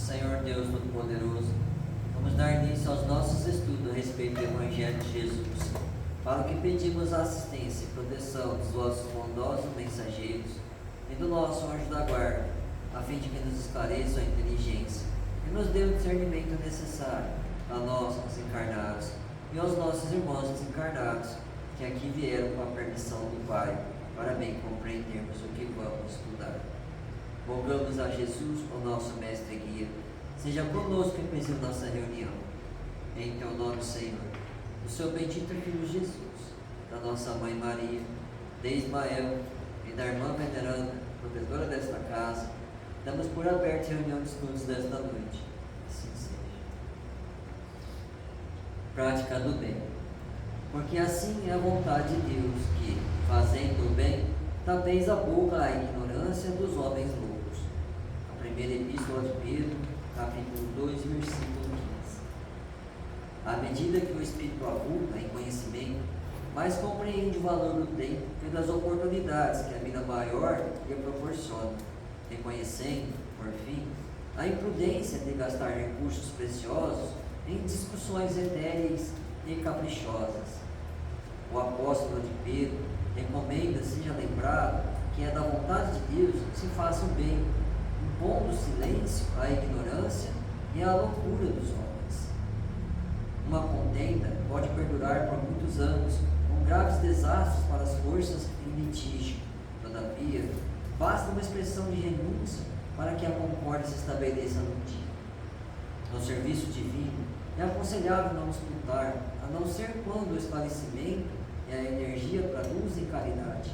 Senhor Deus Todo-Poderoso, vamos dar início aos nossos estudos a respeito do Evangelho de Jesus, para o que pedimos a assistência e proteção dos vossos bondosos mensageiros e do nosso anjo da guarda, a fim de que nos esclareçam a inteligência e nos dê o discernimento necessário a nós, os encarnados, e aos nossos irmãos desencarnados, que aqui vieram com a permissão do Pai, para bem compreendermos o que vamos estudar. Rogamos a Jesus, o nosso mestre e guia, seja conosco e preside nossa reunião. Em teu nome, Senhor, do seu bendito Filho Jesus, da nossa Mãe Maria, de Ismael e da irmã veneranda, protetora desta casa, damos por aberta a reunião de estudos desta noite. Assim seja. Prática do bem. Porque assim é a vontade de Deus que, fazendo o bem, tapeis a boca à ignorância dos homens loucos. A primeira epístola de Pedro, capítulo 2, versículo 15. À medida que o Espírito avulta em conhecimento, mais compreende o valor do tempo e das oportunidades que a vida maior lhe proporciona, reconhecendo, por fim, a imprudência de gastar recursos preciosos em discussões etéreas e caprichosas. O apóstolo de Pedro recomenda, seja lembrado, que é da vontade de Deus que se faça o bem, impondo silêncio à ignorância e à loucura dos homens. Uma contenda pode perdurar por muitos anos, com graves desastres para as forças em litígio. Todavia, basta uma expressão de renúncia para que a concórdia se estabeleça no dia. No serviço divino, é aconselhável não disputar, a não ser quando o esclarecimento e a energia traduzem caridade.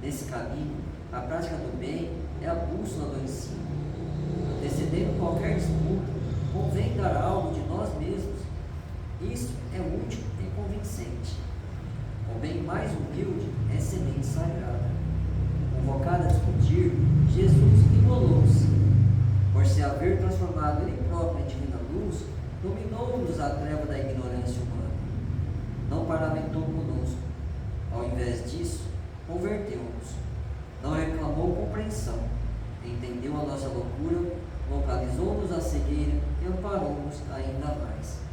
Nesse caminho, a prática do bem é a bússola do ensino. Antecedendo qualquer disputa, convém dar algo de nós mesmos. Isso é útil e convincente. O bem mais humilde é semente sagrada. Convocado a discutir, Jesus imolou-se. Por se haver transformado ele próprio em divina luz, dominou-nos a treva da ignorância humana. Não parlamentou conosco. Ao invés disso, converteu-nos. Não reclamou compreensão. Entendeu a nossa loucura, localizou-nos a cegueira e amparou-nos ainda mais.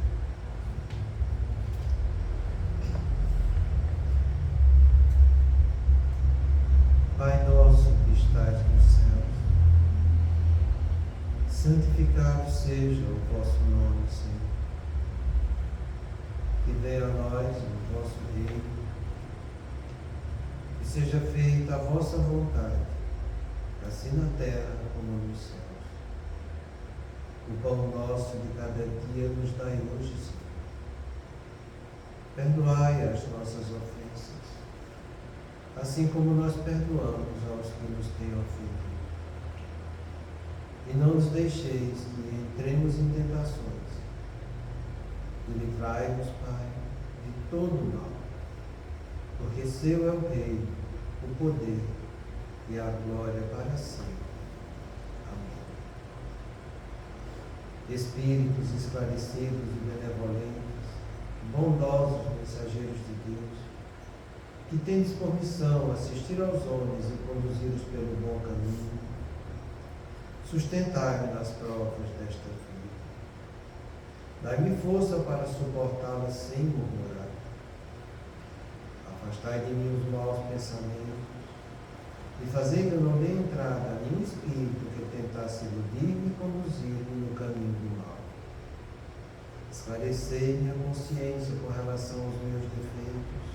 Pai nosso que estais nos céus, santificado seja o vosso nome, Senhor. Que venha a nós o vosso reino, que seja feita a vossa vontade, assim na terra como nos céus. O pão nosso de cada dia nos dai hoje, Senhor. Perdoai as nossas ofensas, assim como nós perdoamos aos que nos têm ofendido. E não nos deixeis que entremos em tentações, e livrai-nos, Pai, de todo o mal, porque seu é o reino, o poder e a glória para sempre. Amém. Espíritos esclarecidos e benevolentes, bondosos mensageiros de Deus, que tendes por missão assistir aos homens e conduzi-los pelo bom caminho, sustentai-me nas provas desta vida. Dai-me força para suportá-las sem murmurar. Afastai de mim os maus pensamentos e fazei que eu não dê entrada a nenhum espírito que tentasse iludir-me e conduzir-me no caminho do mal. Esclarecei minha consciência com relação aos meus defeitos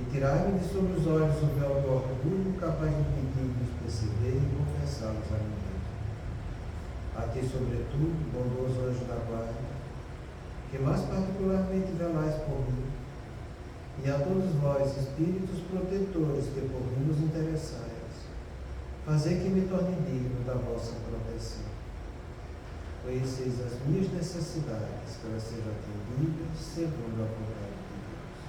e tirai-me de sobre os olhos o véu do orgulho capaz de impedir-me de perceber e confessá-los a mim mesmo. A ti, sobretudo, bondoso anjo da guarda, que mais particularmente velais por mim, e a todos vós, espíritos protetores que por mim vos interessais, fazei que me torne digno da vossa proteção. Conheceis as minhas necessidades, para sejam atendidas segundo a vontade de Deus.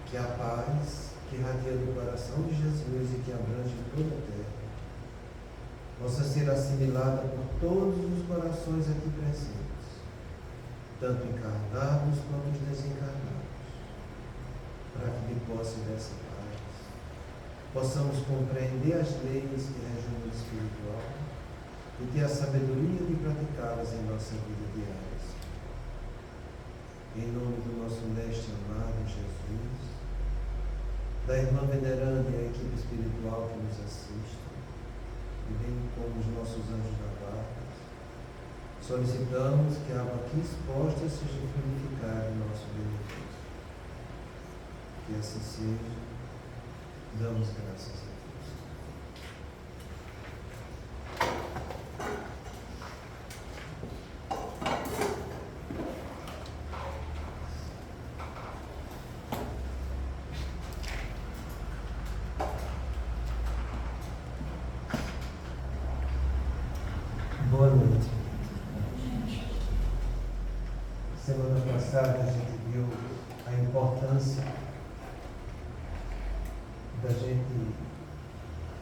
Que a paz que irradia do coração de Jesus e que abrange toda a terra, possa ser assimilada por todos os corações aqui presentes, tanto encarnados quanto os desencarnados, para que de posse dessa paz possamos compreender as leis que regem o espiritual e ter a sabedoria de praticá-las em nossa vida diária. Em nome do nosso mestre amado Jesus, da irmã veneranda e a equipe espiritual que nos assiste, e bem como os nossos anjos da guarda, solicitamos que a água aqui exposta seja purificada em nosso benefício. Que assim seja, damos graças a Deus. Boa noite. Semana passada a gente viu a importância da gente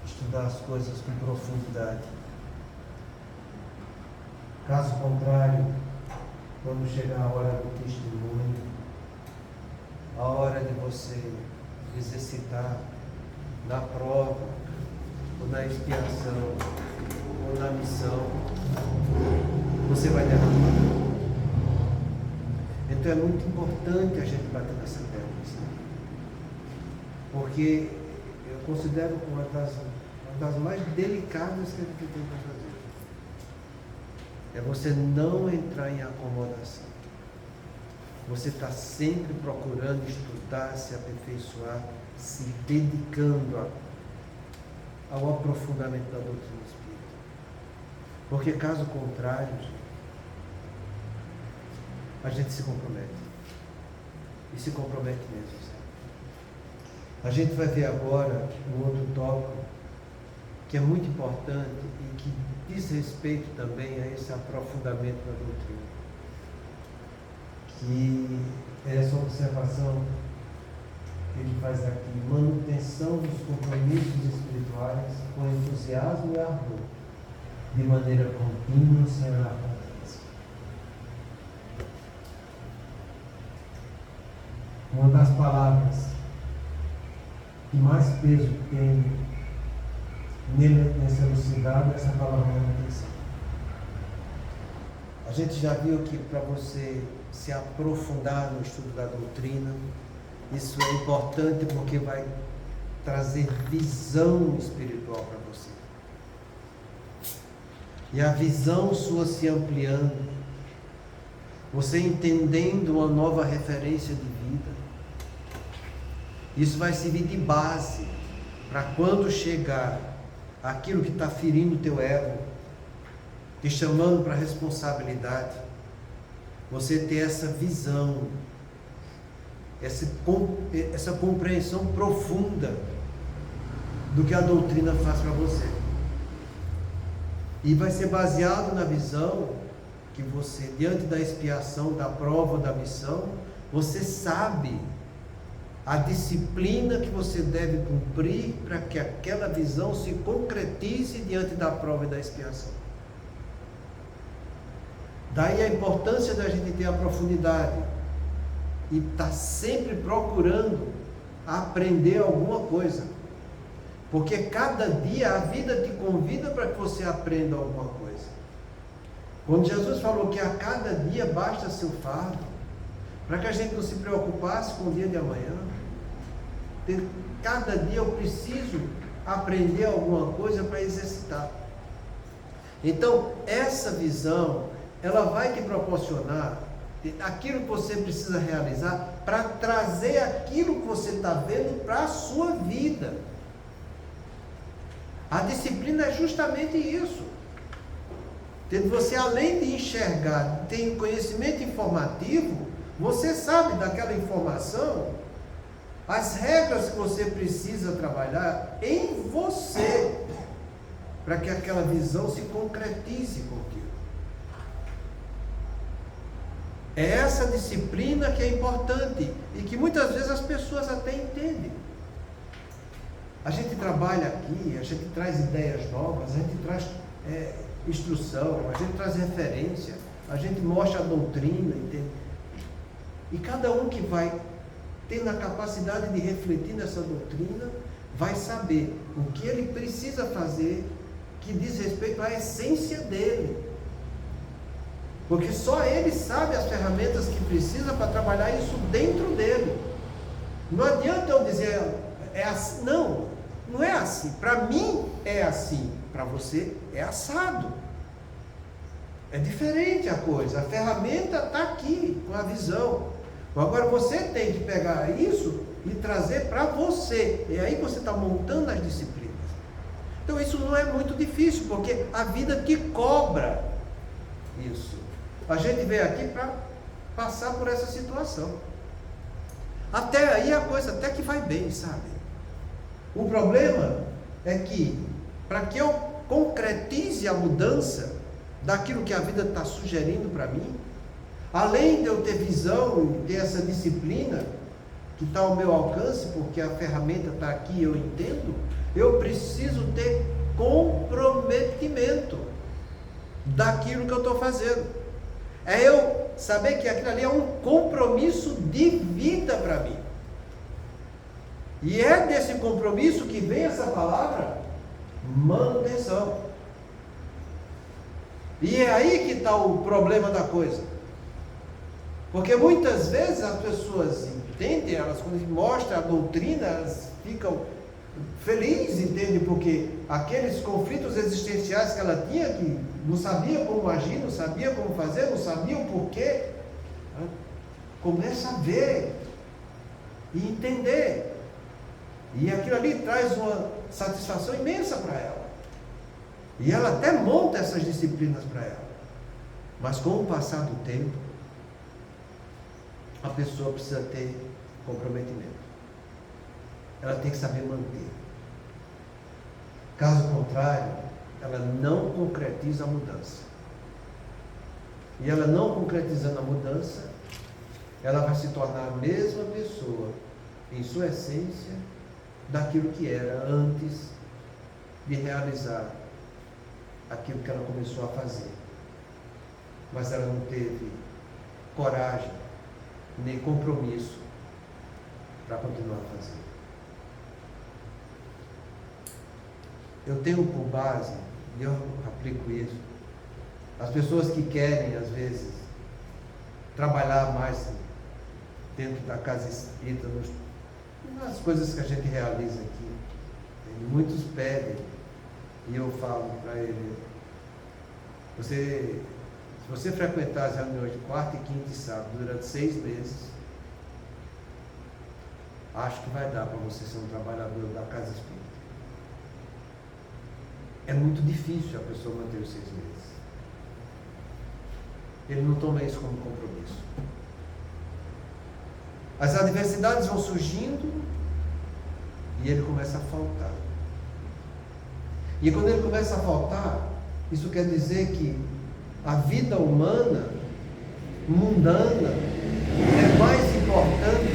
estudar as coisas com profundidade. Caso contrário, quando chegar a hora do testemunho, a hora de você exercitar na prova, ou na expiação, ou na missão, você vai derramar. Então é muito importante a gente bater nessa tecla, porque eu considero uma das mais delicadas que a gente tem para fazer. É você não entrar em acomodação. Você está sempre procurando estudar, se aperfeiçoar, se dedicando ao aprofundamento da doutrina espírita. Porque caso contrário, a gente se compromete. E se compromete mesmo. A gente vai ver agora um outro tópico que é muito importante e que diz respeito também a esse aprofundamento da doutrina. Que é essa observação que ele faz aqui: manutenção dos compromissos espirituais com entusiasmo e ardor, de maneira contínua, sem anarquia. Uma das palavras que mais peso tem nessa elucidado é essa palavra manutenção. A gente já viu que para você se aprofundar no estudo da doutrina, isso é importante porque vai trazer visão espiritual para você. E a visão sua se ampliando, você entendendo uma nova referência de vida, isso vai servir de base para quando chegar aquilo que está ferindo o teu ego, te chamando para a responsabilidade, você ter essa visão, essa compreensão profunda do que a doutrina faz para você. E vai ser baseado na visão que você, diante da expiação, da prova, da missão, você sabe a disciplina que você deve cumprir para que aquela visão se concretize diante da prova e da expiação. Daí a importância da gente ter a profundidade e estar sempre procurando aprender alguma coisa, porque cada dia a vida te convida para que você aprenda alguma coisa. Quando Jesus falou que a cada dia basta seu fardo, para que a gente não se preocupasse com o dia de amanhã, cada dia eu preciso aprender alguma coisa para exercitar. Então essa visão, ela vai te proporcionar aquilo que você precisa realizar para trazer aquilo que você está vendo para a sua vida. A disciplina é justamente isso. Você, além de enxergar, tem conhecimento informativo, você sabe daquela informação as regras que você precisa trabalhar em você para que aquela visão se concretize contigo. É essa disciplina que é importante e que muitas vezes as pessoas até entendem. A gente trabalha aqui, a gente traz ideias novas, a gente traz instrução, a gente traz referência, a gente mostra a doutrina, entende? E cada um que vai tendo a capacidade de refletir nessa doutrina vai saber o que ele precisa fazer que diz respeito respeito à essência dele. Porque só ele sabe as ferramentas que precisa para trabalhar isso dentro dele. Não adianta eu dizer, é assim. Não, não é assim. Para mim é assim. Para você é assado. É diferente a coisa. A ferramenta está aqui, com a visão. Agora você tem que pegar isso e trazer para você. E aí você está montando as disciplinas. Então isso não é muito difícil, porque a vida te cobra isso. A gente veio aqui para passar por essa situação. Até aí a coisa até que vai bem, sabe? O problema é que, para que eu concretize a mudança daquilo que a vida está sugerindo para mim, além de eu ter visão e ter essa disciplina que está ao meu alcance, porque a ferramenta está aqui, eu entendo, eu preciso ter comprometimento daquilo que eu estou fazendo. É eu saber que aquilo ali é um compromisso de vida para mim. E é desse compromisso que vem essa palavra manutenção. E é aí que está o problema da coisa. Porque muitas vezes as pessoas entendem, elas quando mostram a doutrina, elas ficam felizes, entendem? Porque aqueles conflitos existenciais que ela tinha, que não sabia como agir, não sabia como fazer, não sabia o porquê, começa a ver e entender. E aquilo ali traz uma satisfação imensa para ela. E ela até monta essas disciplinas para ela. Mas com o passar do tempo, a pessoa precisa ter comprometimento. Ela tem que saber manter. Caso contrário, ela não concretiza a mudança. E ela não concretizando a mudança, ela vai se tornar a mesma pessoa, em sua essência, daquilo que era antes de realizar aquilo que ela começou a fazer. Mas ela não teve coragem, nem compromisso para continuar a fazer. Eu tenho por base, e eu aplico isso, as pessoas que querem, às vezes, trabalhar mais dentro da casa espírita, nas coisas que a gente realiza aqui. Muitos pedem, e eu falo para ele, se você frequentar as reuniões de quarta, quinta e sábado durante 6 meses, acho que vai dar para você ser um trabalhador da casa espírita. É muito difícil a pessoa manter os 6 meses. Ele não toma isso como compromisso. As adversidades vão surgindo e ele começa a faltar. E quando ele começa a faltar, isso quer dizer que a vida humana, mundana, é mais importante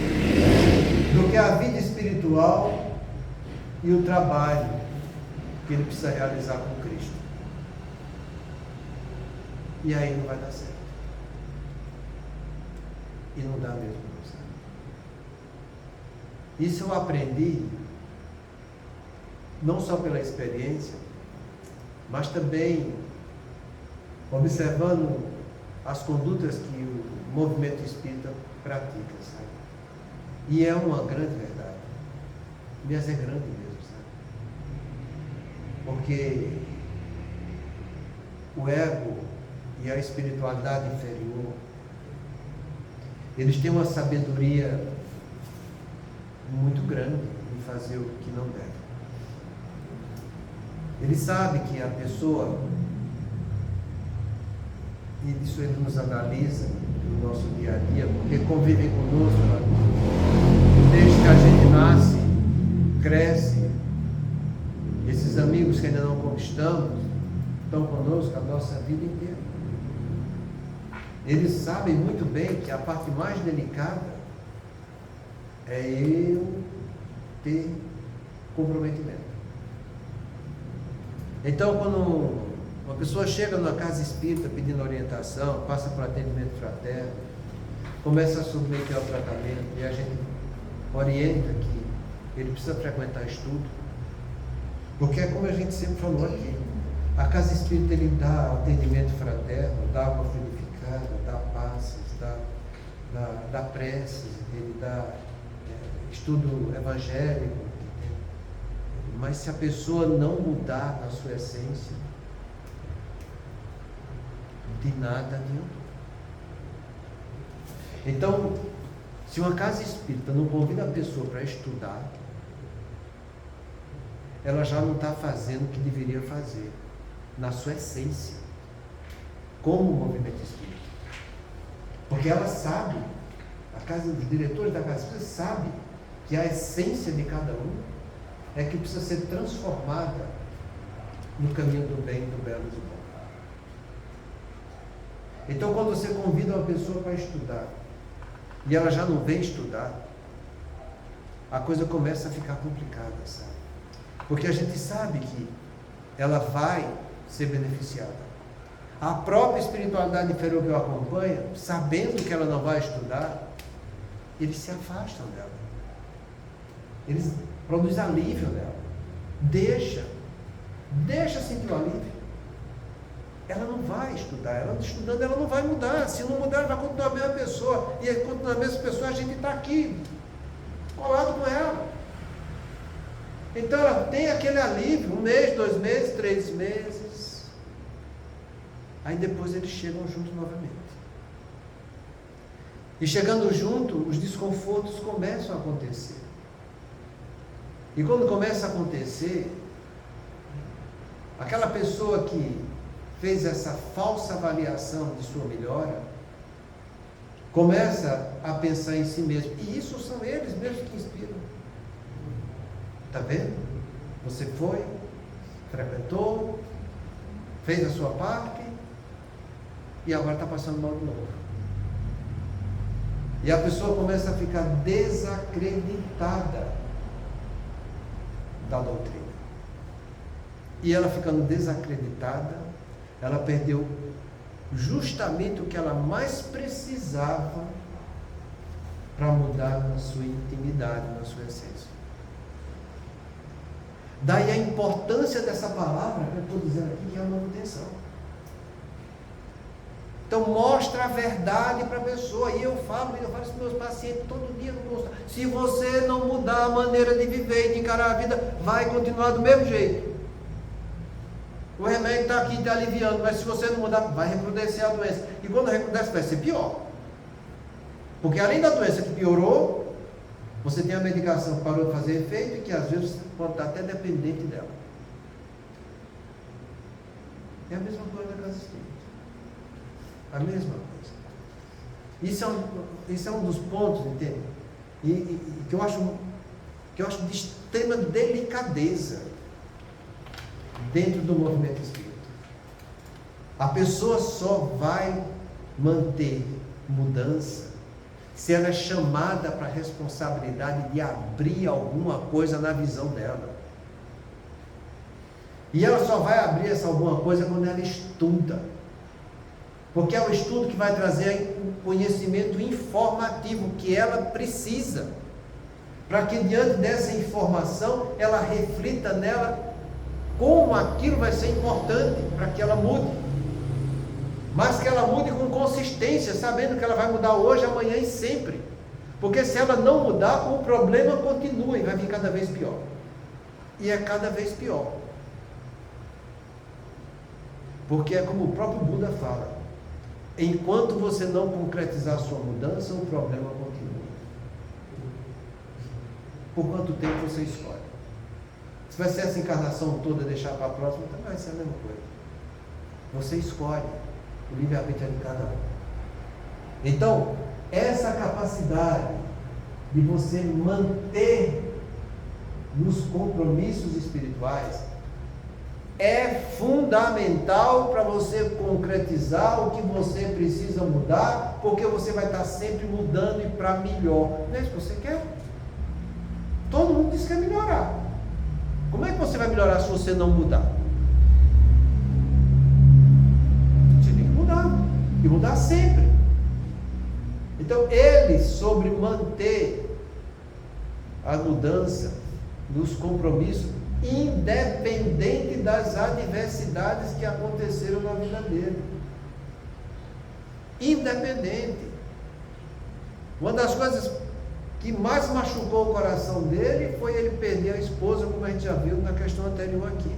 do que a vida espiritual e o trabalho que ele precisa realizar com Cristo. E aí não vai dar certo. E não dá mesmo, não, sabe? Isso eu aprendi não só pela experiência, mas também observando as condutas que o movimento espírita pratica, sabe? E é uma grande verdade. Mas é grande mesmo, sabe? Porque o ego e a espiritualidade inferior, eles têm uma sabedoria muito grande em fazer o que não deve. Ele sabe que a pessoa, e isso ele nos analisa no nosso dia a dia, porque convivem conosco, desde que a gente nasce, cresce, esses amigos que ainda não conquistamos, estão conosco a nossa vida inteira. Eles sabem muito bem que a parte mais delicada é eu ter comprometimento. Então, quando uma pessoa chega numa casa espírita pedindo orientação, passa por atendimento fraterno, começa a submeter ao tratamento, e a gente orienta que ele precisa frequentar estudo, porque é como a gente sempre falou aqui, A casa espírita, ele dá atendimento fraterno, dá água purificada, dá passes, dá preces, ele dá estudo evangélico. Mas se a pessoa não mudar a sua essência, de nada adianta. Então, se uma casa espírita não convida a pessoa para estudar, ela já não está fazendo o que deveria fazer, na sua essência, como o movimento espírita. Porque ela sabe, os diretores da casa espírita sabem que a essência de cada um é que precisa ser transformada no caminho do bem, do belo e do bom. Então, quando você convida uma pessoa para estudar, e ela já não vem estudar, a coisa começa a ficar complicada, sabe? Porque a gente sabe que ela vai ser beneficiada. A própria espiritualidade inferior que eu acompanho, sabendo que ela não vai estudar, eles se afastam dela. Eles produzem alívio nela. Deixa sentir o alívio. Ela não vai estudar, ela estudando, ela não vai mudar. Se não mudar, ela vai continuar a mesma pessoa. E continuar a mesma pessoa, a gente está aqui, colado com ela. Então ela tem aquele alívio, 1 mês, 2 meses, 3 meses. Aí depois eles chegam juntos novamente. E chegando junto, os desconfortos começam a acontecer. E quando começa a acontecer, aquela pessoa que fez essa falsa avaliação de sua melhora, começa a pensar em si mesmo. E isso são eles mesmos que inspiram. Está vendo? Você foi, frequentou, fez a sua parte, e agora está passando mal de novo. E a pessoa começa a ficar desacreditada da doutrina. E ela ficando desacreditada, ela perdeu justamente o que ela mais precisava para mudar na sua intimidade, na sua essência. Daí a importância dessa palavra que eu estou dizendo aqui, que é a manutenção. Então mostra a verdade para a pessoa. E eu falo para os meus pacientes todo dia no consultório. Se você não mudar a maneira de viver e de encarar a vida, vai continuar do mesmo jeito. O remédio está aqui te aliviando, mas se você não mudar, vai recrudescer a doença. E quando recrudesce, vai ser pior. Porque além da doença que piorou, você tem a medicação que parou de fazer efeito e que às vezes pode estar até dependente dela. É a mesma coisa na casa espírita. A mesma coisa. Isso é um dos pontos, entende? E que eu acho de extrema delicadeza dentro do movimento espírita. A pessoa só vai manter mudança se ela é chamada para a responsabilidade de abrir alguma coisa na visão dela. E ela só vai abrir essa alguma coisa quando ela estuda. Porque é o estudo que vai trazer o conhecimento informativo que ela precisa, para que diante dessa informação ela reflita nela como aquilo vai ser importante para que ela mude, mas que ela mude com consistência, sabendo que ela vai mudar hoje, amanhã e sempre. Porque se ela não mudar, o problema continua e vai vir cada vez pior. E é cada vez pior. Porque é como o próprio Buda fala: enquanto você não concretizar a sua mudança, o problema continua. Por quanto tempo você escolhe? Se vai ser essa encarnação toda, deixar para a próxima, também vai ser a mesma coisa. Você escolhe. O livre-arbítrio é de cada um. Então, essa capacidade de você manter nos compromissos espirituais é fundamental para você concretizar o que você precisa mudar, porque você vai estar sempre mudando e para melhor. Não é isso que você quer? Todo mundo diz que quer melhorar. Como é que você vai melhorar se você não mudar? Você tem que mudar. E mudar sempre. Então, ele, sobre manter a mudança nos compromissos, independente das adversidades que aconteceram na vida dele. Independente. Uma das coisas que mais machucou o coração dele foi ele perder a esposa, como a gente já viu na questão anterior aqui.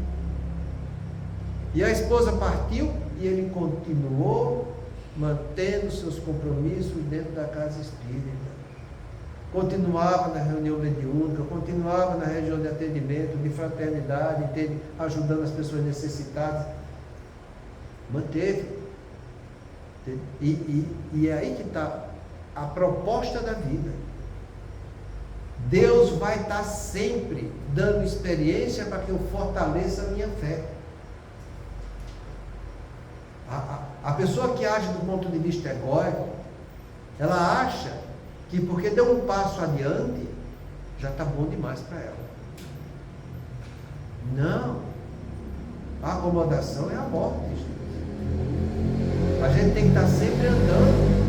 E a esposa partiu e ele continuou mantendo seus compromissos dentro da casa espírita. Continuava na reunião mediúnica, continuava na região de atendimento, de fraternidade, ajudando as pessoas necessitadas. Manteve. E é aí que está a proposta da vida. Deus vai estar sempre dando experiência para que eu fortaleça a minha fé. A pessoa que age do ponto de vista egóico, ela acha que porque deu um passo adiante, já está bom demais para ela. Não. A acomodação é a morte, gente. A gente tem que estar sempre andando.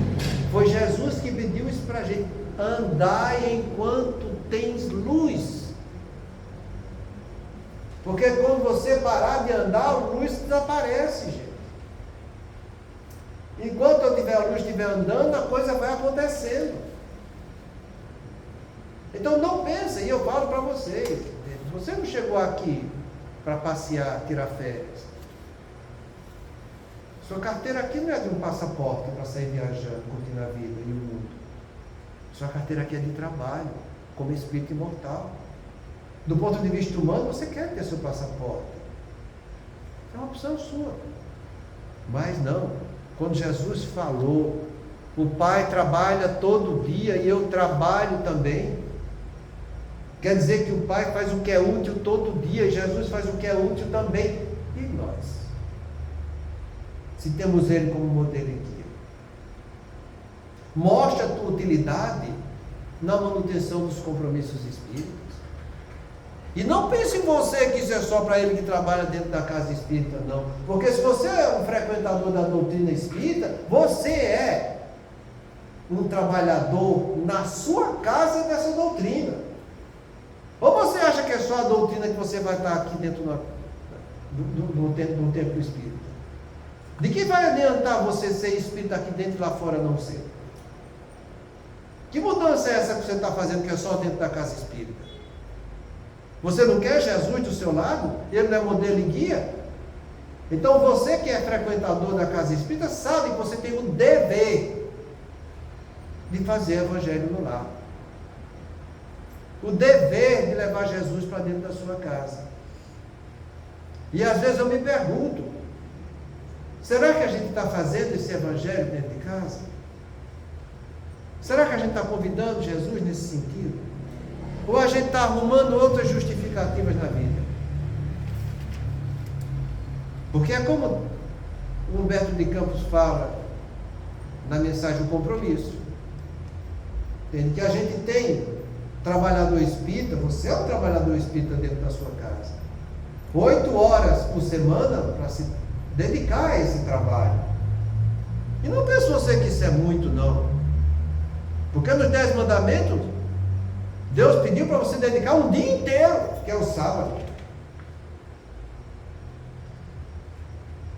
Foi Jesus que pediu isso para a gente. Andai enquanto tens luz. Porque quando você parar de andar, a luz desaparece, gente. Enquanto eu tiver a luz, estiver andando, a coisa vai acontecendo. Então não pense, e eu falo para vocês, você não chegou aqui para passear, tirar férias. Sua carteira aqui não é de um passaporte para sair viajando, curtindo a vida e o mundo. Sua carteira aqui é de trabalho, como espírito imortal. Do ponto de vista humano, você quer ter seu passaporte. É uma opção sua. Mas não. Quando Jesus falou, o Pai trabalha todo dia e eu trabalho também. Quer dizer que o Pai faz o que é útil todo dia e Jesus faz o que é útil também. E nós? Se temos Ele como modelo e guia. Mostra a tua utilidade na manutenção dos compromissos espíritas. E não pense em você que isso é só para ele que trabalha dentro da casa espírita, não. Porque se você é um frequentador da doutrina espírita, você é um trabalhador na sua casa dessa doutrina. Ou você acha que é só a doutrina que você vai estar aqui dentro do templo espírita? De que vai adiantar você ser espírita aqui dentro e lá fora não ser? Que mudança é essa que você está fazendo que é só dentro da casa espírita? Você não quer Jesus do seu lado? Ele não é modelo e guia? Então você que é frequentador da casa espírita sabe que você tem o dever de fazer evangelho no lar. O dever de levar Jesus para dentro da sua casa. E às vezes eu me pergunto, será que a gente está fazendo esse evangelho dentro de casa? Será que a gente está convidando Jesus nesse sentido? Ou a gente está arrumando outras justificativas na vida? Porque é como o Humberto de Campos fala na mensagem do compromisso. Entende? Que a gente tem trabalhador espírita, você é um trabalhador espírita dentro da sua casa. 8 horas por semana para se dedicar a esse trabalho. E não pense você que isso é muito, não. Porque nos 10 mandamentos, Deus pediu para você dedicar um dia inteiro, que é o sábado.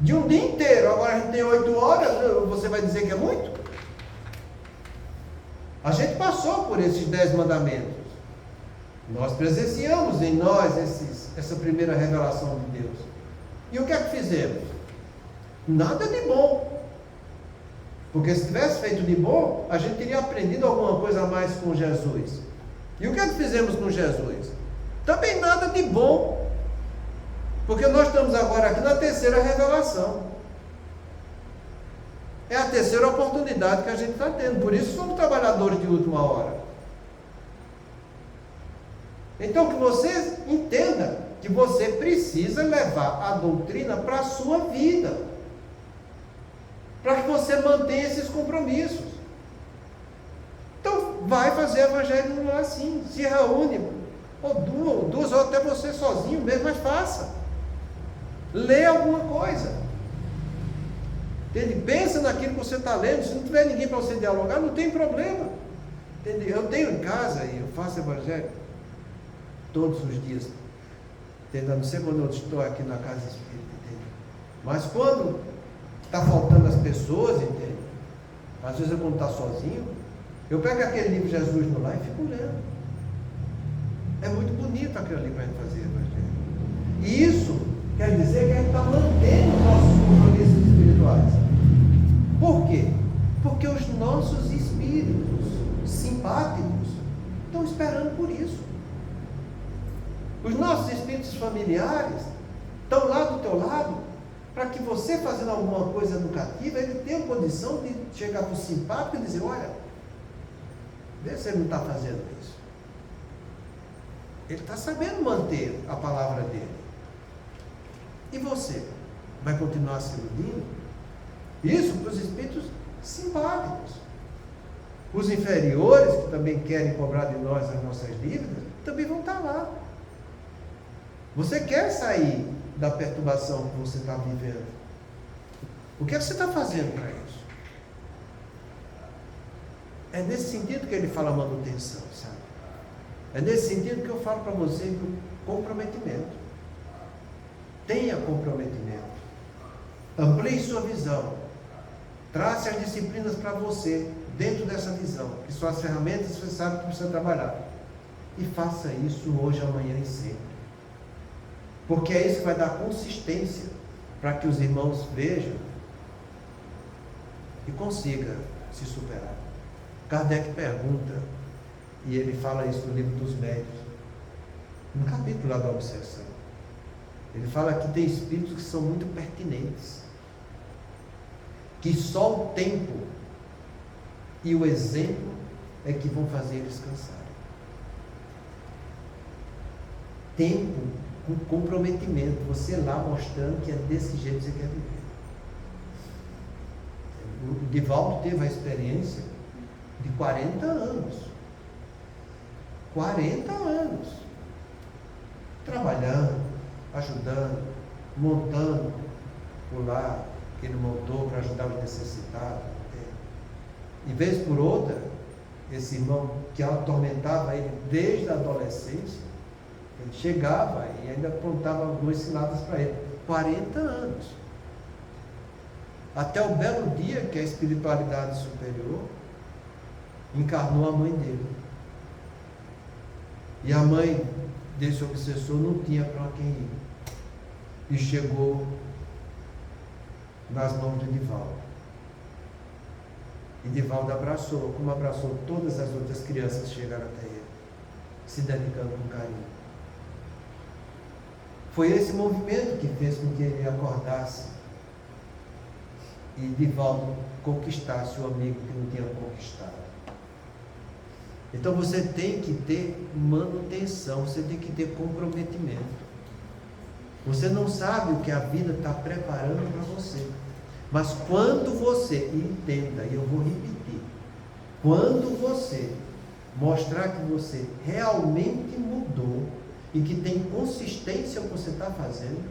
De um dia inteiro. Agora a gente tem 8 horas, você vai dizer que é muito? A gente passou por esses 10 mandamentos. Nós presenciamos em nós essa primeira revelação de Deus. E o que é que fizemos? Nada de bom. Porque se tivesse feito de bom, a gente teria aprendido alguma coisa a mais com Jesus. E o que é que fizemos com Jesus? Também nada de bom. Porque nós estamos agora aqui na terceira revelação. É a terceira oportunidade que a gente está tendo. Por isso somos trabalhadores de última hora. Então que você entenda que você precisa levar a doutrina para a sua vida. Para que você mantenha esses compromissos. Então vai fazer evangelho no lar assim. Se reúne. Ou duas, ou até você sozinho mesmo, mas faça. Lê alguma coisa. Entende? Pensa naquilo que você está lendo. Se não tiver ninguém para você dialogar, não tem problema. Entende? Eu tenho em casa e eu faço evangelho todos os dias. Entende? A não ser quando eu estou aqui na casa espírita, entende? Mas quando está faltando as pessoas, entende? Às vezes eu quando está sozinho, eu pego aquele livro Jesus no lar e fico lendo. É muito bonito aquilo ali para a gente fazer evangelho. E isso quer dizer que a gente está mantendo nossos compromissos espirituais. Por quê? Porque os nossos espíritos simpáticos estão esperando por isso. Os nossos espíritos familiares estão lá do teu lado para que você, fazendo alguma coisa educativa, ele tenha condição de chegar para o simpático e dizer: olha, vê se ele não está fazendo isso. Ele está sabendo manter a palavra dele. E você? Vai continuar se iludindo? Isso para os espíritos simpáticos. Os inferiores, que também querem cobrar de nós as nossas dívidas, também vão estar lá. Você quer sair da perturbação que você está vivendo? O que é que você está fazendo para isso? É nesse sentido que ele fala manutenção, sabe? É nesse sentido que eu falo para você do comprometimento. Tenha comprometimento. Amplie sua visão. Trace as disciplinas para você, dentro dessa visão, que são as ferramentas que você sabe que precisa trabalhar. E faça isso hoje, amanhã e sempre. Porque é isso que vai dar consistência para que os irmãos vejam e consigam se superar. Kardec pergunta, e ele fala isso no livro dos médios, no capítulo lá da obsessão. Ele fala que tem espíritos que são muito pertinentes, que só o tempo e o exemplo é que vão fazer eles cansarem. Tempo com comprometimento, você lá mostrando que é desse jeito que você quer viver. O Divaldo teve a experiência de 40 anos. 40 anos. Trabalhando, ajudando, montando o lar que ele montou para ajudar os necessitados. E vez por outra, esse irmão que atormentava ele desde a adolescência, ele chegava e ainda apontava algumas ciladas para ele. 40 anos. Até o belo dia que a espiritualidade superior encarnou a mãe dele. E a mãe desse obsessor não tinha para quem ir. E chegou nas mãos de Divaldo. E Divaldo abraçou, como abraçou todas as outras crianças que chegaram até ele, se dedicando com carinho. Foi esse movimento que fez com que ele acordasse e Divaldo conquistasse o amigo que não tinha conquistado. Então você tem que ter manutenção, você tem que ter comprometimento. Você não sabe o que a vida está preparando para você. Mas quando você, entenda, e eu vou repetir, quando você mostrar que você realmente mudou e que tem consistência o que você está fazendo,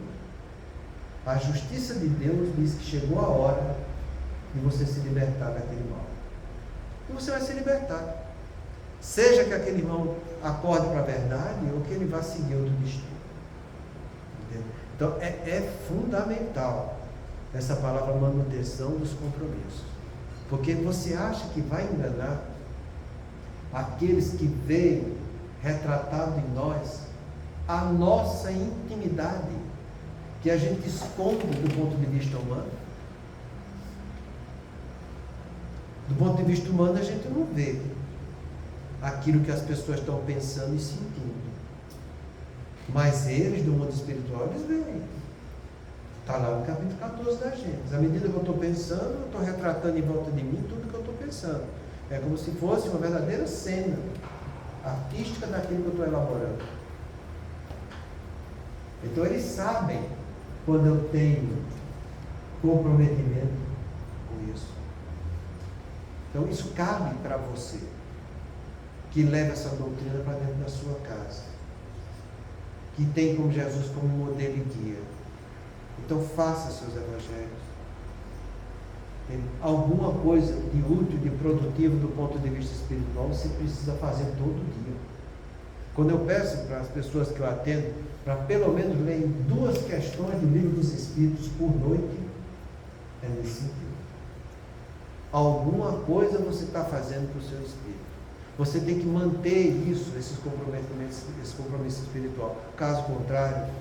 a justiça de Deus diz que chegou a hora de você se libertar daquele mal. E você vai se libertar. Seja que aquele irmão acorde para a verdade ou que ele vá seguir outro destino. Entendeu? Então é fundamental essa palavra manutenção dos compromissos. Porque você acha que vai enganar aqueles que veem retratado em nós a nossa intimidade, que a gente esconde do ponto de vista humano? Do ponto de vista humano a gente não vê aquilo que as pessoas estão pensando e sentindo. Mas eles, do mundo espiritual, eles veem. Está lá no capítulo 14 da Gênesis. À medida que eu estou pensando, eu estou retratando em volta de mim tudo que eu estou pensando. É como se fosse uma verdadeira cena artística daquilo que eu estou elaborando. Então eles sabem quando eu tenho comprometimento com isso. Então isso cabe para você, que leva essa doutrina para dentro da sua casa, que tem como Jesus como modelo e guia. Então faça seus evangelhos. Tem alguma coisa de útil, de produtivo do ponto de vista espiritual, você precisa fazer todo dia. Quando eu peço para as pessoas que eu atendo, para pelo menos ler 2 questões do Livro dos Espíritos por noite, é nesse sentido. Alguma coisa você está fazendo para o seu espírito. Você tem que manter isso, esse compromisso espiritual. Caso contrário,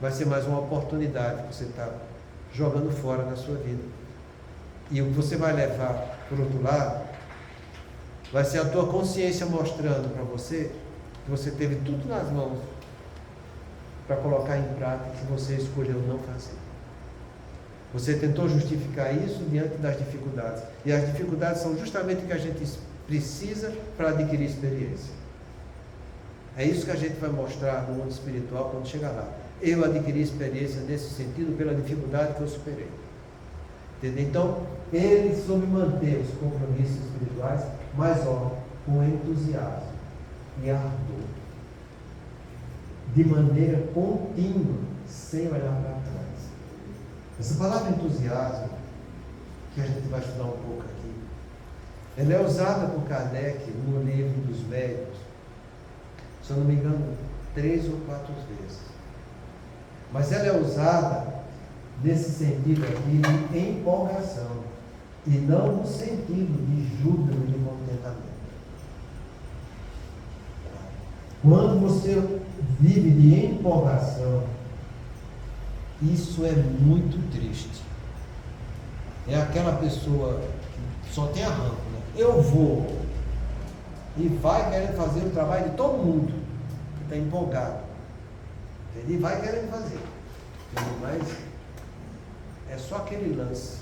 vai ser mais uma oportunidade que você está jogando fora da sua vida. E o que você vai levar, por outro lado, vai ser a tua consciência mostrando para você que você teve tudo nas mãos para colocar em prática que você escolheu não fazer. Você tentou justificar isso diante das dificuldades. E as dificuldades são justamente o que a gente precisa para adquirir experiência. É isso que a gente vai mostrar no mundo espiritual quando chegar lá. Eu adquiri experiência nesse sentido pela dificuldade que eu superei. Entendeu? Então, ele soube manter os compromissos espirituais, mas com entusiasmo e ardor, de maneira contínua, sem olhar para trás. Essa palavra entusiasmo, que a gente vai estudar um pouco aqui, ela é usada por Kardec no Livro dos Médiuns, se eu não me engano, 3 ou 4 vezes. Mas ela é usada nesse sentido aqui de empolgação, e não no sentido de júbilo e de contentamento. Quando você vive de empolgação, isso é muito triste. É aquela pessoa que só tem arranco, né? Eu vou, e vai querendo fazer o trabalho de todo mundo, que está empolgado. E vai querendo fazer. Mas é só aquele lance.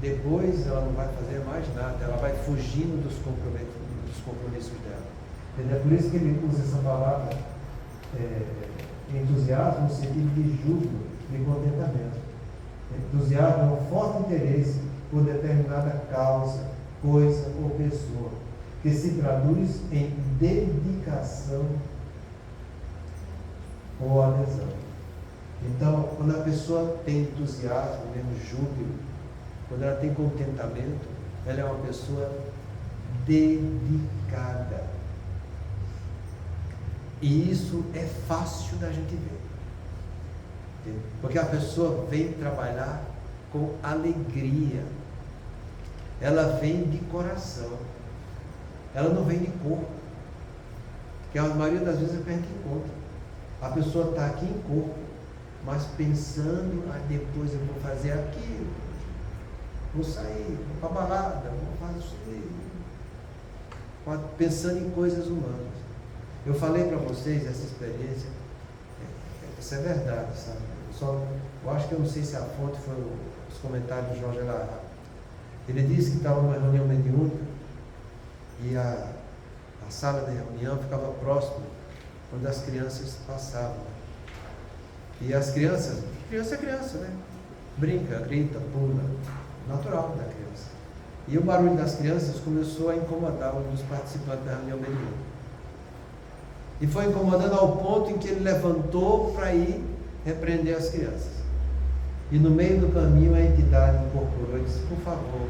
Depois ela não vai fazer mais nada, ela vai fugindo dos compromissos dela. É por isso que ele usa essa palavra entusiasmo no sentido de júbilo, de contentamento. Entusiasmo é um forte interesse por determinada causa, coisa ou pessoa, que se traduz em dedicação ou adesão. Então, quando a pessoa tem entusiasmo, mesmo júbilo, quando ela tem contentamento, ela é uma pessoa dedicada. E isso é fácil da gente ver. Entendeu? Porque a pessoa vem trabalhar com alegria. Ela vem de coração. Ela não vem de corpo. Porque a maioria das vezes é que a gente encontra. A pessoa está aqui em corpo, mas pensando, depois eu vou fazer aquilo, vou sair, vou para a balada, vou fazer isso aí. Pensando em coisas humanas. Eu falei para vocês essa experiência, isso é verdade, sabe? Eu acho que eu não sei se a fonte foi os comentários de Jorge Lara. Ele disse que estava numa reunião mediúnica e a sala de reunião ficava próxima quando as crianças passavam. E as criança é criança, né? Brinca, grita, pula, natural da criança. E o barulho das crianças começou a incomodar um dos participantes da reunião mediúnica. E foi incomodando ao ponto em que ele levantou para ir repreender as crianças. E no meio do caminho a entidade incorporou e disse: por favor,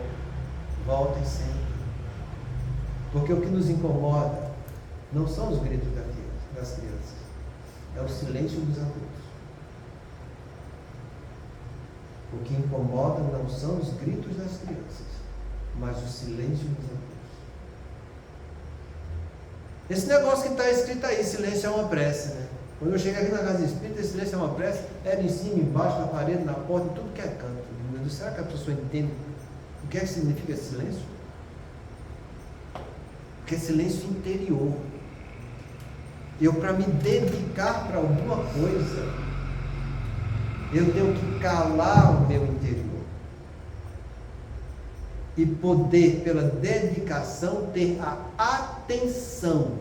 voltem sempre. Porque o que nos incomoda não são os gritos das crianças, é o silêncio dos adultos. O que incomoda não são os gritos das crianças, mas o silêncio dos adultos. Esse negócio que está escrito aí, silêncio é uma prece, né? Quando eu cheguei aqui na casa espírita, silêncio é uma prece, era em cima, embaixo, na parede, na porta, em tudo que é canto. Será que a pessoa entende o que é que significa esse silêncio? Porque é silêncio interior. Eu, para me dedicar para alguma coisa, eu tenho que calar o meu interior. E poder, pela dedicação, ter a atenção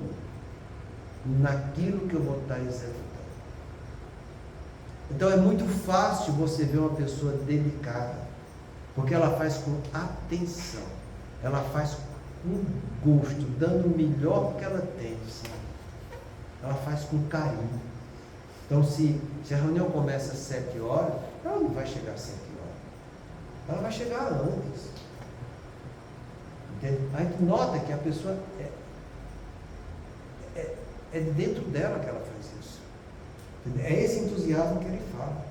naquilo que eu vou estar executando. Então é muito fácil você ver uma pessoa dedicada, porque ela faz com atenção, ela faz com gosto, dando o melhor que ela tem, sabe? Ela faz com carinho. Então se a reunião começa às 7 horas, ela não vai chegar às 7 horas, ela vai chegar antes. A gente nota que a pessoa é de dentro dela que ela faz isso. É esse entusiasmo que ele fala.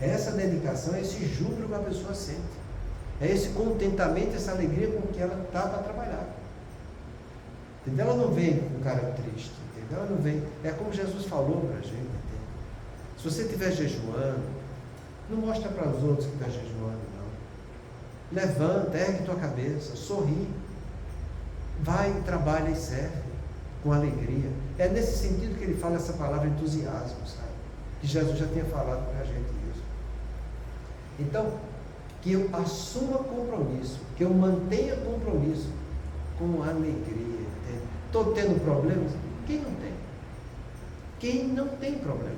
É essa dedicação, é esse júbilo que a pessoa sente. É esse contentamento, essa alegria com que ela está para trabalhar. Entendeu? Ela não vem com cara triste. Entendeu? Ela não vem. É como Jesus falou para a gente. Entendeu? Se você estiver jejuando, não mostra para os outros que está jejuando, não. Levanta, ergue tua cabeça, sorri. Vai, trabalha e serve com alegria. É nesse sentido que ele fala essa palavra entusiasmo, sabe? Que Jesus já tinha falado para a gente isso. Então, que eu assuma compromisso, que eu mantenha compromisso com alegria. Estou tendo problemas? Quem não tem? Quem não tem problemas?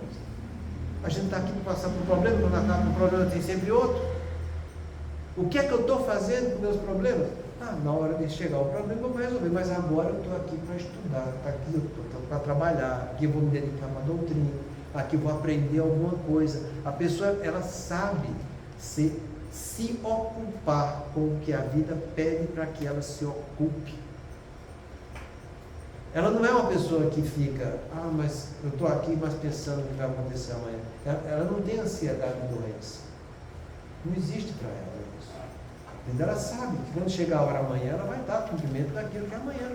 A gente está aqui para passar por um problema, quando acaba um problema tem sempre outro. O que é que eu estou fazendo com meus problemas? Na hora de chegar o problema eu vou resolver, mas agora eu estou aqui para estudar, aqui eu estou para trabalhar, aqui eu vou me dedicar a uma doutrina, aqui eu vou aprender alguma coisa. A pessoa, ela sabe se ocupar com o que a vida pede para que ela se ocupe. Ela não é uma pessoa que fica, mas eu estou aqui, mas pensando no que vai acontecer amanhã. Ela não tem ansiedade e doença. Não existe para ela isso. Entendeu? Ela sabe que quando chegar a hora amanhã, ela vai dar cumprimento daquilo que é amanhã.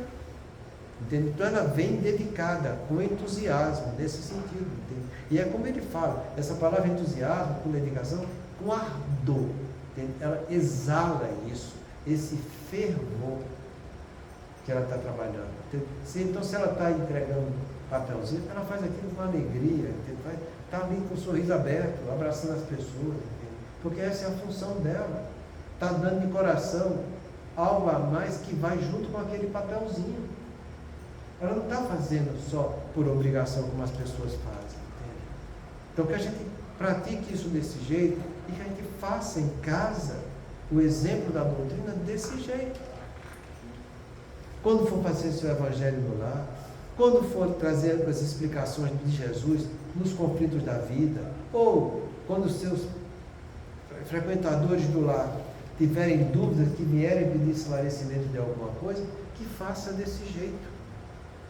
Entendeu? Então ela vem dedicada, com entusiasmo, nesse sentido. Entendeu? E é como ele fala, essa palavra entusiasmo, com dedicação, com ardor. Entendeu? Ela exala isso, esse fervor que ela está trabalhando. Então, se ela está entregando papelzinho, ela faz aquilo com alegria, está ali com o sorriso aberto, abraçando as pessoas, entendeu? Porque essa é a função dela. Está dando de coração algo a mais que vai junto com aquele papelzinho. Ela não está fazendo só por obrigação, como as pessoas fazem, entende? Então, que a gente pratique isso desse jeito e que a gente faça em casa o exemplo da doutrina desse jeito. Quando for fazer seu evangelho no lar, quando for trazer as explicações de Jesus nos conflitos da vida, ou quando os seus frequentadores do lar tiverem dúvidas, que vierem pedir esclarecimento de alguma coisa, que faça desse jeito,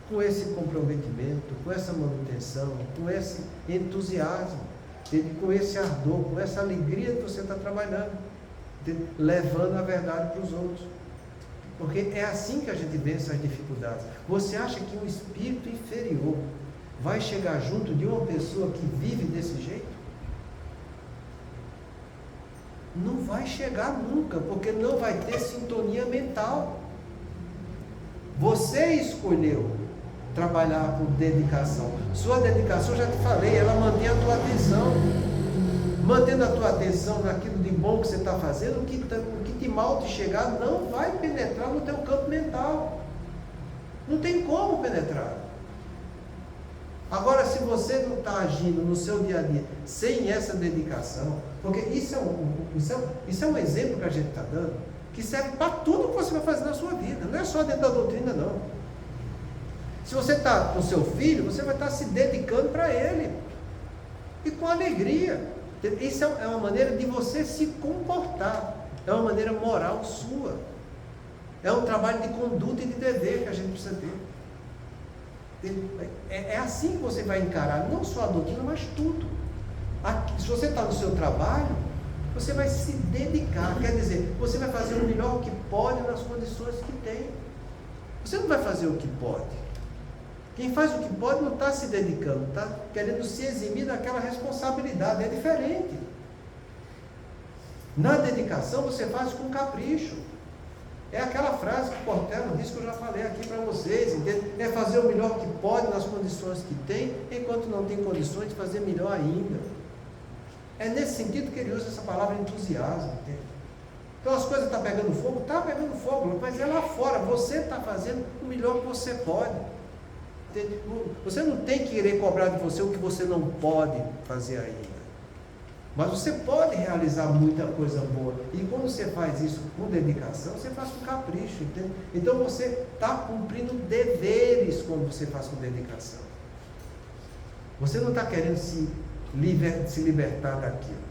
com esse comprometimento, com essa manutenção, com esse entusiasmo, com esse ardor, com essa alegria que você está trabalhando, levando a verdade para os outros. Porque é assim que a gente vence as dificuldades. Você acha que um espírito inferior vai chegar junto de uma pessoa que vive desse jeito? Não vai chegar nunca, porque não vai ter sintonia mental. Você escolheu trabalhar com dedicação. Sua dedicação, já te falei, ela mantém a tua atenção. Mantendo a tua atenção naquilo de bom que você está fazendo, o que de mal te chegar não vai penetrar no teu campo mental. Não tem como penetrar. Agora, se você não está agindo no seu dia a dia sem essa dedicação, porque isso é um exemplo que a gente está dando, que serve para tudo que você vai fazer na sua vida, não é só dentro da doutrina, não. Se você está com seu filho, você vai estar se dedicando para ele, e com alegria. Isso é uma maneira de você se comportar, é uma maneira moral sua, é um trabalho de conduta e de dever que a gente precisa ter. É assim que você vai encarar não só a doutrina, mas tudo. Se você está no seu trabalho, você vai se dedicar, quer dizer, você vai fazer o melhor que pode nas condições que tem. Você não vai fazer o que pode. Quem faz o que pode não está se dedicando, está querendo se eximir daquela responsabilidade, é diferente. Na dedicação você faz com capricho. É aquela frase que Portela disse, que eu já falei aqui para vocês, entende? É fazer o melhor que pode nas condições que tem, enquanto não tem condições de fazer melhor ainda. É nesse sentido que ele usa essa palavra entusiasmo, entende? Então as coisas estão pegando fogo, mas é lá fora, você está fazendo o melhor que você pode. Você não tem que querer cobrar de você o que você não pode fazer ainda. Mas você pode realizar muita coisa boa. E quando você faz isso com dedicação, você faz com capricho, entende? Então você está cumprindo deveres quando você faz com dedicação. Você não está querendo se libertar daquilo.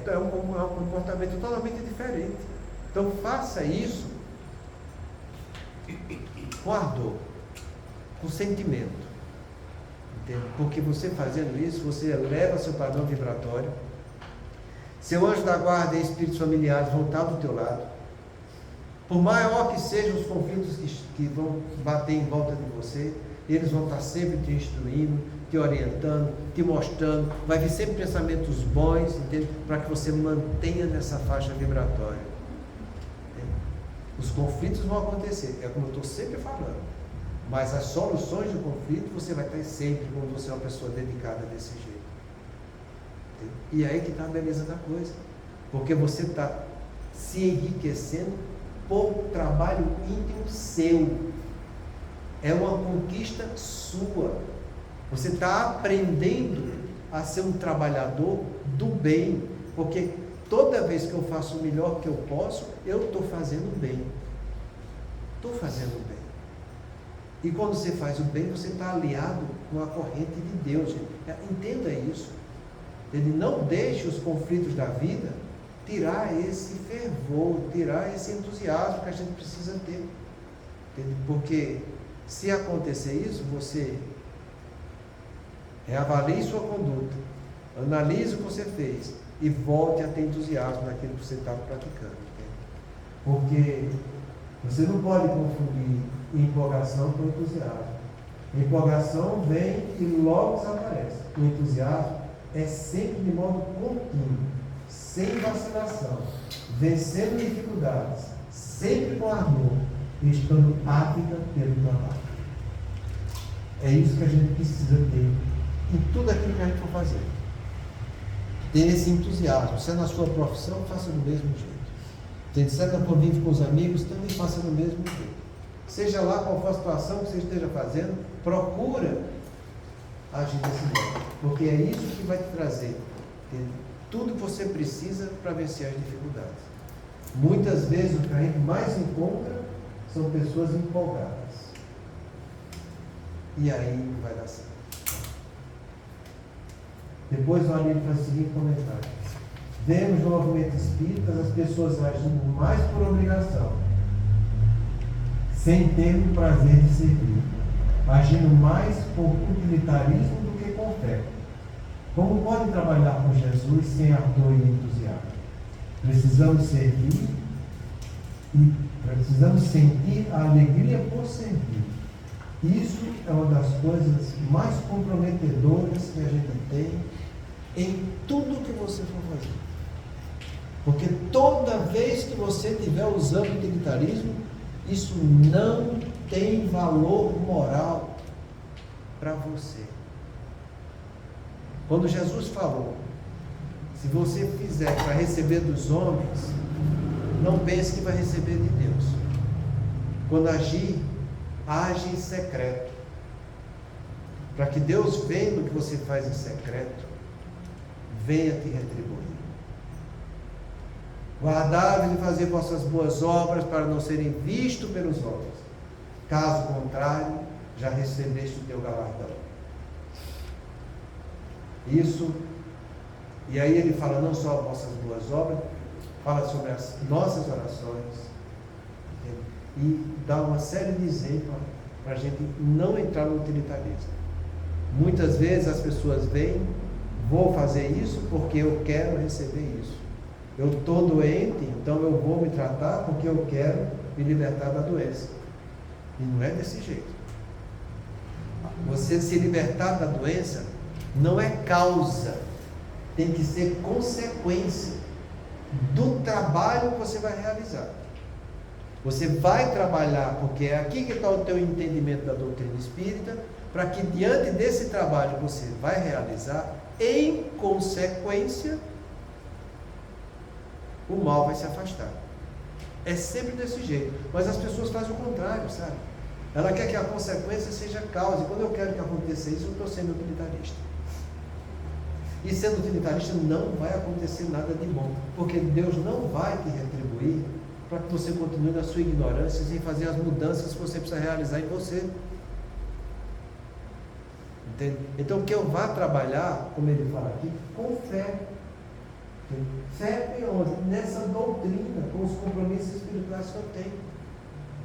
É um comportamento totalmente diferente. Então faça isso com ardor. com sentimento. Entende? Porque você fazendo isso, você eleva seu padrão vibratório. Seu anjo da guarda e espíritos familiares vão estar do teu lado. Por maior que sejam os conflitos que vão bater em volta de você, eles vão estar sempre te instruindo, te orientando, te mostrando. Vai vir sempre pensamentos bons, entende? Para que você mantenha nessa faixa vibratória. Entende? Os conflitos vão acontecer, é como eu estou sempre falando. Mas as soluções do conflito você vai ter sempre quando você é uma pessoa dedicada desse jeito. Entende? E aí que está a beleza da coisa. Porque você está se enriquecendo por trabalho íntimo seu. É uma conquista sua. Você está aprendendo a ser um trabalhador do bem. Porque toda vez que eu faço o melhor que eu posso, eu estou fazendo bem. Estou fazendo bem. E quando você faz o bem, você está aliado com a corrente de Deus. Gente. Entenda isso. Ele não deixe os conflitos da vida tirar esse fervor, tirar esse entusiasmo que a gente precisa ter. Entende? Porque se acontecer isso, você reavalie sua conduta, analise o que você fez e volte a ter entusiasmo naquilo que você está praticando. Entende? Porque você não pode confundir empolgação com entusiasmo. Empolgação vem e logo desaparece. O entusiasmo é sempre de modo contínuo, sem vacilação, vencendo dificuldades, sempre com amor, e estando ávida pelo trabalho. É isso que a gente precisa ter em tudo aquilo que a gente for fazer. Ter esse entusiasmo. Se é na sua profissão, faça do mesmo jeito. Se é no convívio com os amigos, também faça do mesmo jeito. Seja lá qual for a situação que você esteja fazendo, procura agir desse modo. Porque é isso que vai te trazer tudo que você precisa para vencer as dificuldades. Muitas vezes o que a gente mais encontra são pessoas empolgadas. E aí não vai dar certo. Depois o Anílio faz o seguinte comentário: vemos no movimento espírita as pessoas agindo mais por obrigação, sem ter o prazer de servir, agindo mais por utilitarismo do que com fé. Como pode trabalhar com Jesus sem ardor e entusiasmo? Precisamos servir e precisamos sentir a alegria por servir. Isso é uma das coisas mais comprometedoras que a gente tem em tudo que você for fazer. Porque toda vez que você estiver usando o utilitarismo, isso não tem valor moral para você. Quando Jesus falou, se você fizer para receber dos homens, não pense que vai receber de Deus. Quando agir, age em secreto. Para que Deus, vendo o que você faz em secreto, venha te retribuir. Guardai-vos de fazer vossas boas obras para não serem vistos pelos homens. Caso contrário, já recebeste o teu galardão. Isso, e aí ele fala não só vossas boas obras, fala sobre as nossas orações, entende? E dá uma série de exemplos para a gente não entrar no utilitarismo. Muitas vezes as pessoas vêm, vou fazer isso porque eu quero receber isso. Eu estou doente, então eu vou me tratar porque eu quero me libertar da doença. E não é desse jeito. Você se libertar da doença não é causa, tem que ser consequência do trabalho que você vai realizar. Você vai trabalhar, porque é aqui que está o teu entendimento da doutrina espírita, para que diante desse trabalho que você vai realizar, em consequência, o mal vai se afastar. É sempre desse jeito, mas as pessoas fazem o contrário, sabe? Ela quer que a consequência seja a causa, e quando eu quero que aconteça isso, eu estou sendo utilitarista. E sendo utilitarista não vai acontecer nada de bom, porque Deus não vai te retribuir para que você continue na sua ignorância sem fazer as mudanças que você precisa realizar em você. Entende? Então que eu vá trabalhar, como ele fala aqui, com fé. Fé é onde? Nessa doutrina, com os compromissos espirituais que eu tenho.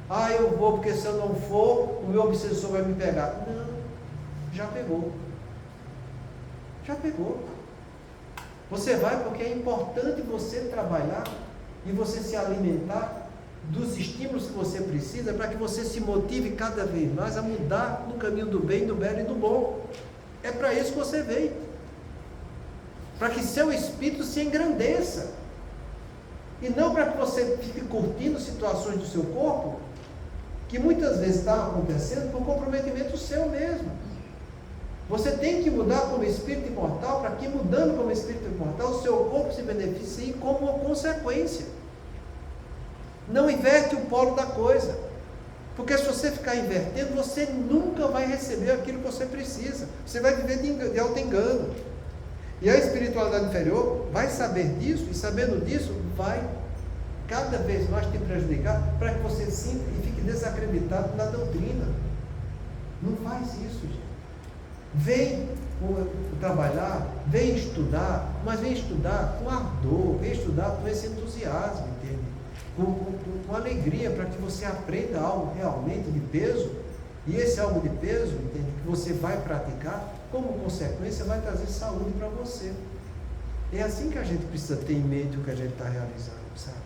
Ah, eu vou, porque se eu não for, o meu obsessor vai me pegar. Não, já pegou. Já pegou. Você vai porque é importante você trabalhar e você se alimentar dos estímulos que você precisa para que você se motive cada vez mais a mudar no caminho do bem, do belo e do bom. É para isso que você veio. Para que seu espírito se engrandeça. E não para que você fique curtindo situações do seu corpo que muitas vezes está acontecendo por comprometimento seu mesmo. Você tem que mudar como espírito imortal, para que mudando como espírito imortal, o seu corpo se beneficie como consequência. Não inverte o polo da coisa. Porque se você ficar invertendo, você nunca vai receber aquilo que você precisa. Você vai viver de auto-engano. E a espiritualidade inferior vai saber disso, e sabendo disso, vai cada vez mais te prejudicar, para que você sinta e fique desacreditado na doutrina. Não faz isso, gente. Vem trabalhar, vem estudar, mas vem estudar com ardor, vem estudar com esse entusiasmo, entende? Com alegria, para que você aprenda algo realmente de peso, e esse algo de peso, entende? Que você vai praticar, como consequência vai trazer saúde para você. É assim que a gente precisa ter em mente o que a gente está realizando, sabe?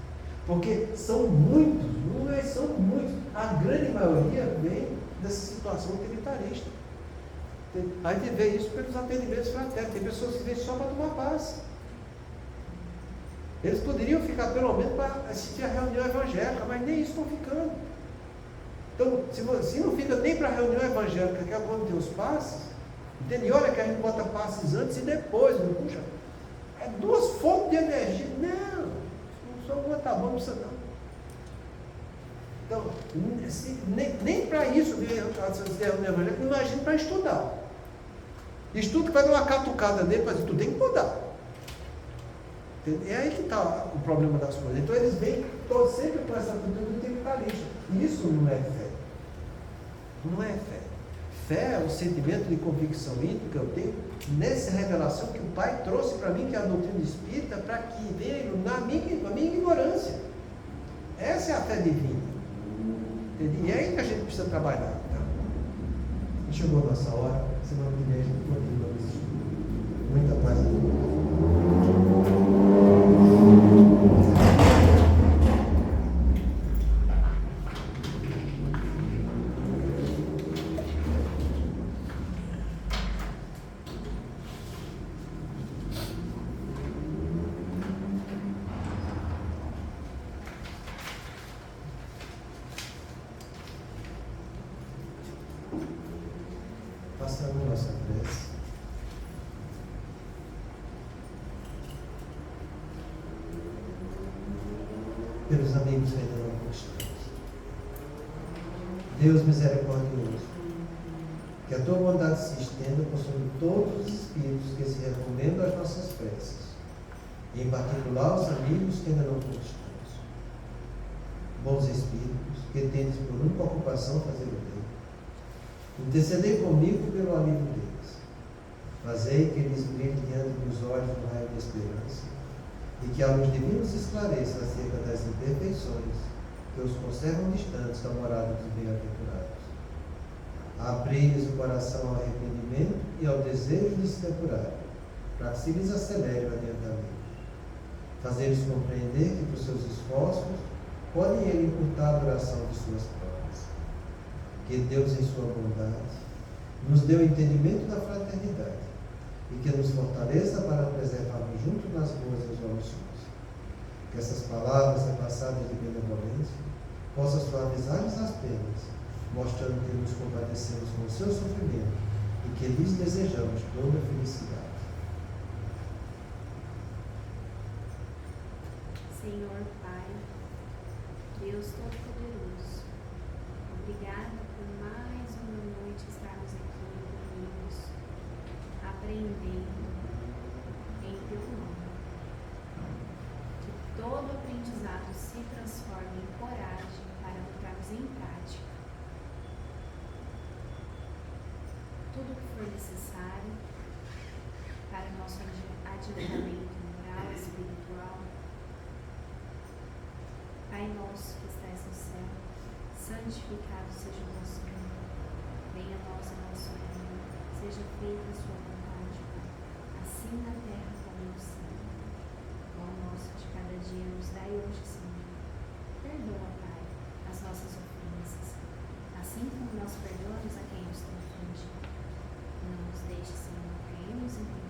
Porque são muitos, não é, são muitos, a grande maioria vem dessa situação utilitarista. A gente vê isso pelos atendimentos fraternos. Tem pessoas que vêm só para tomar passe. Eles poderiam ficar pelo menos para assistir a reunião evangélica, mas nem isso estão ficando. Então, se não fica nem para a reunião evangélica, que é quando tem os passes, entende? E olha que a gente bota passes antes e depois, não puxa. É duas fontes de energia. Não só uma tá bom, não precisa não. Então, nem para isso, imagina para estudar. Estudo que vai dar uma catucada nele, mas tu tem que mudar. É aí que está o problema das coisas. Então eles vêm sempre com essa cultura utilitarista. E isso não é fé. Não é fé. Fé é o sentimento de convicção íntima que eu tenho nessa revelação que o Pai trouxe para mim, que é a doutrina espírita, para que veio na minha ignorância. Essa é a fé divina. Entende? E é aí que a gente precisa trabalhar. Tá? Chegou a nossa hora, semana que vem a gente continua isso. Muita paz a todos. Passando a nossa prece. Pelos amigos que ainda não conquistamos. Deus misericordioso, que a tua bondade se estenda por sobre todos os espíritos que se recomendam às nossas preces, e em particular os amigos que ainda não conquistamos. Bons espíritos, que tendes por única ocupação fazer o bem, intercedei comigo pelo alívio deles. Fazei que eles brilhem diante dos olhos do raio da esperança, e que a luz divina se esclareça acerca das imperfeições que os conservam distantes da morada dos bem-aventurados. Abri-lhes o coração ao arrependimento e ao desejo de se depurar, para que se lhes acelere o adiantamento. Fazer-lhes compreender que, por seus esforços, podem ele encurtar a duração de suas provas. Que Deus, em sua bondade, nos dê o entendimento da fraternidade e que nos fortaleça para preservarmos juntos nas boas resoluções. Que essas palavras repassadas de benevolência possam suavizar-lhes as penas, mostrando que nos compadecemos com o seu sofrimento e que lhes desejamos toda a felicidade. Senhor Pai, Deus Todo-Poderoso, obrigada por mais uma noite estarmos aqui reunidos, aprendendo em Teu nome. Que todo aprendizado se transforme em coragem para botarmos em prática tudo o que for necessário para o nosso adiantamento moral, espiritual. Pai nosso que estás no céu, santificado seja o vosso nome. Venha a nós o nosso reino, seja feita a sua vontade, Pai, assim na terra como no céu. O pão nosso de cada dia nos dai hoje, Senhor. Perdoa, Pai, as nossas ofensas, assim como nós perdoamos a quem nos tem ofendido. Não nos deixe, Senhor, cairmos em